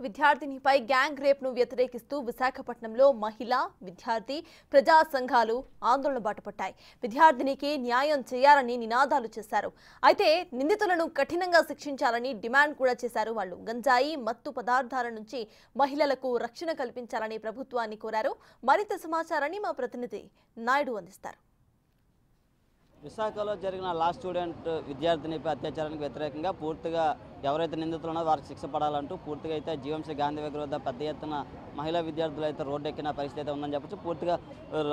విద్యార్థినిపై gang rape ను వ్యతిరేకిస్తూ విశాఖపట్నంలో మహిళా విద్యార్థి ప్రజా సంఘాలు ఆందోళన బాటపట్టాయి. విద్యార్థినికి న్యాయం చేయాలని నినాదాలు చేశారు. అయితే నిందితులను కఠినంగా శిక్షించాలని డిమాండ్ కూడా చేశారు. వాళ్ళు గంజాయి మత్తు పదార్థాల నుంచి మహిళలకు రక్షణ కల్పించాలని ప్రభుత్వాన్ని కోరారు. మరింత సమాచారాన్ని మా ప్రతినిధి నాయుడు అందిస్తారు. విశాఖలో జరిగిన లా స్టూడెంట్ విద్యార్థినిపై అత్యాచారానికి వ్యతిరేకంగా పూర్తిగా ఎవరైతే నిందితులు ఉన్నారో వారికి శిక్ష పడాలంటూ పూర్తిగా అయితే జీవన్శ్రీ గాంధీ విగ్రహం వద్ద పెద్ద ఎత్తున మహిళా విద్యార్థులు అయితే రోడ్డు ఎక్కిన పరిస్థితి అయితే ఉందని చెప్పచ్చు. పూర్తిగా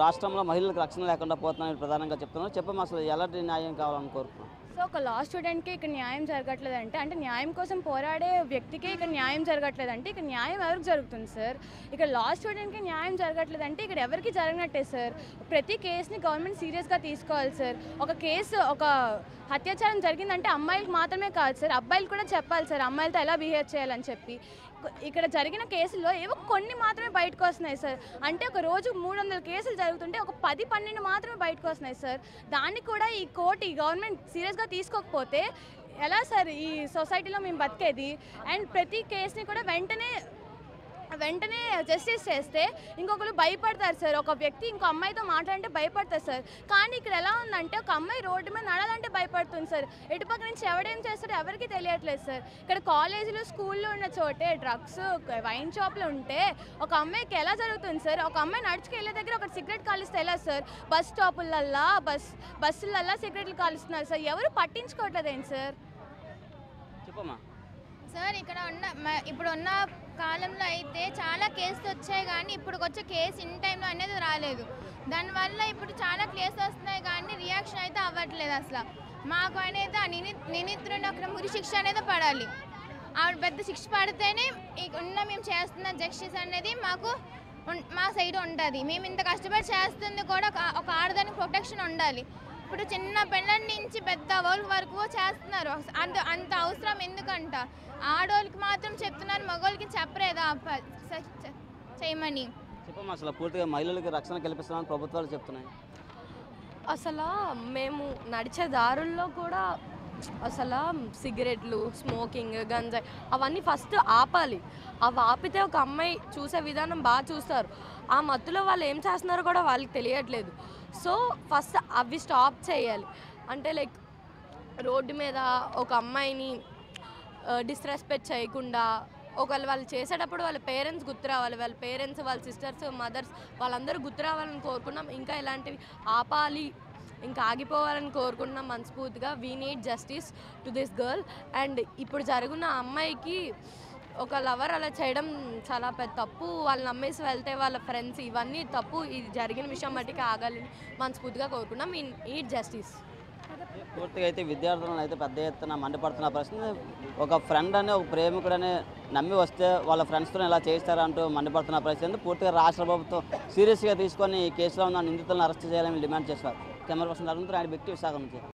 రాష్ట్రంలో మహిళలకు రక్షణ లేకుండా పోతున్నారని ప్రధానంగా చెప్తున్నారు. చెప్పమా అసలు ఎలాంటి న్యాయం కావాలని కోరుతున్నాం? సో ఒక లా స్టూడెంట్కి ఇక్కడ న్యాయం జరగట్లేదంటే అంటే న్యాయం కోసం పోరాడే వ్యక్తికి ఇక్కడ న్యాయం జరగట్లేదంటే ఇక్కడ న్యాయం ఎవరికి జరుగుతుంది సార్? ఇక్కడ లా స్టూడెంట్కి న్యాయం జరగట్లేదంటే ఇక్కడ ఎవరికి జరగనట్టే సార్. ప్రతి కేసుని గవర్నమెంట్ సీరియస్గా తీసుకోవాలి సార్. ఒక కేసు ఒక అత్యాచారం జరిగిందంటే అమ్మాయిలకు మాత్రమే కాదు సార్, అబ్బాయిలు కూడా చెప్పాలి సార్ అమ్మాయిలతో ఎలా బిహేవ్ చేయాలని చెప్పి. ఇక్కడ జరిగిన కేసుల్లో ఏవో కొన్ని మాత్రమే బయటకు వస్తున్నాయి సార్. అంటే ఒక రోజు 300 కేసులు జరుగుతుంటే ఒక 10-12 మాత్రమే బయటకు వస్తున్నాయి సార్. దాన్ని కూడా ఈ కోర్టు ఈ గవర్నమెంట్ సీరియస్గా తీసుకోకపోతే ఎలా సార్ ఈ సొసైటీలో మేము బతికేది? అండ్ ప్రతి కేసుని కూడా వెంటనే జస్టిస్ చేస్తే ఇంకొకరు భయపడతారు సార్. ఒక వ్యక్తి ఇంకో అమ్మాయితో మాట్లాడంటే భయపడతారు సార్. కానీ ఇక్కడ ఎలా ఉందంటే ఒక అమ్మాయి రోడ్డు మీద నడాలంటే భయపడుతుంది సార్. ఎటుపక్క నుంచి ఎవడేం చేస్తారో ఎవరికి తెలియట్లేదు సార్. ఇక్కడ కాలేజీలు స్కూల్లో ఉన్న చోటే డ్రగ్స్ వైన్ షాప్లు ఉంటే ఒక అమ్మాయికి ఎలా జరుగుతుంది సార్? ఒక అమ్మాయి నడుచుకెళ్ళే దగ్గర ఒక సిగరెట్ కాలుస్తే ఎలా సార్? బస్ స్టాపులల్లా బస్సులల్లా సిగరెట్లు కాలుస్తున్నారు సార్. ఎవరు పట్టించుకోవట్లేదేంటి సార్? చెప్పమ్మా సార్ ఇక్కడ ఇప్పుడున్న కాలంలో అయితే చాలా కేసులు వచ్చాయి కానీ ఇప్పుడు వచ్చే కేసు ఇన్ టైంలో అనేది రాలేదు. దానివల్ల ఇప్పుడు చాలా కేసులు వస్తున్నాయి కానీ రియాక్షన్ అయితే అవ్వట్లేదు అసలు. మాకు అనేది ఆ నిందితుడిని ఒక ఉరి శిక్ష అనేది పడాలి. ఆవిడ పెద్ద శిక్ష పడితేనే మేము చేస్తున్న జస్టిస్ అనేది మా సైడ్ ఉంటుంది. మేము ఇంత కష్టపడి చేస్తుంది కూడా ఒక ఆడదానికి ప్రొటెక్షన్ ఉండాలి. ఇప్పుడు చిన్న పిల్లల నుంచి పెద్ద వాళ్ళ వరకు చేస్తున్నారు. అంత అవసరం ఎందుకంట? ఆడవాళ్ళకి మాత్రం చెప్తున్నారు, మగవాళ్ళకి చెప్పరేదా చేయమని? చెప్పమ్మా అసలు పూర్తిగా మహిళలకు రక్షణ కల్పిస్తున్నామని ప్రభుత్వాలు చెప్తున్నాయి. అసలు మేము నడిచే దారుల్లో కూడా అసలు సిగరెట్లు, స్మోకింగ్, గంజాయి అవన్నీ ఫస్ట్ ఆపాలి. అవి ఆపితే ఒక అమ్మాయి చూసే విధానం బాగా చూస్తారు. ఆ మత్తులో వాళ్ళు ఏం చేస్తున్నారో కూడా వాళ్ళకి తెలియట్లేదు. సో ఫస్ట్ అవి స్టాప్ చేయాలి. అంటే లైక్ రోడ్డు మీద ఒక అమ్మాయిని డిస్రెస్పెక్ట్ చేయకుండా ఒకవేళ వాళ్ళు చేసేటప్పుడు వాళ్ళ పేరెంట్స్ గుర్తు రావాలి. వాళ్ళ పేరెంట్స్, వాళ్ళ సిస్టర్స్, మదర్స్ వాళ్ళందరూ గుర్తు రావాలని కోరుకున్నాం. ఇంకా ఇలాంటివి ఆపాలి, ఇంకా ఆగిపోవాలని కోరుకుంటున్నాం మనస్ఫూర్తిగా. We need justice to this girl. And ఇప్పుడు జరుగున్న అమ్మాయికి ఒక లవర్ అలా చేయడం చాలా పెద్ద తప్పు. వాళ్ళని నమ్మేసి వెళ్తే వాళ్ళ ఫ్రెండ్స్ ఇవన్నీ తప్పు. ఇది జరిగిన విషయం మట్టికి ఆగాలని మనస్ఫూర్తిగా కోరుకున్నాం. We need justice. పూర్తిగా అయితే విద్యార్థులను అయితే పెద్ద ఎత్తున మండిపడుతున్న ప్రశ్న, ఒక ఫ్రెండ్ అని ఒక ప్రేమికుడని నమ్మి వస్తే వాళ్ళ ఫ్రెండ్స్తో ఇలా చేస్తారంటూ మండిపడుతున్న పరిస్థితి. పూర్తిగా రాష్ట్ర ప్రభుత్వం సీరియస్గా తీసుకొని ఈ కేసులో ఉన్న నిందితులను అరెస్ట్ చేయాలని డిమాండ్ చేస్తారు. కెమెరా పర్సన్ అరుణ్, విశాఖ నుంచి.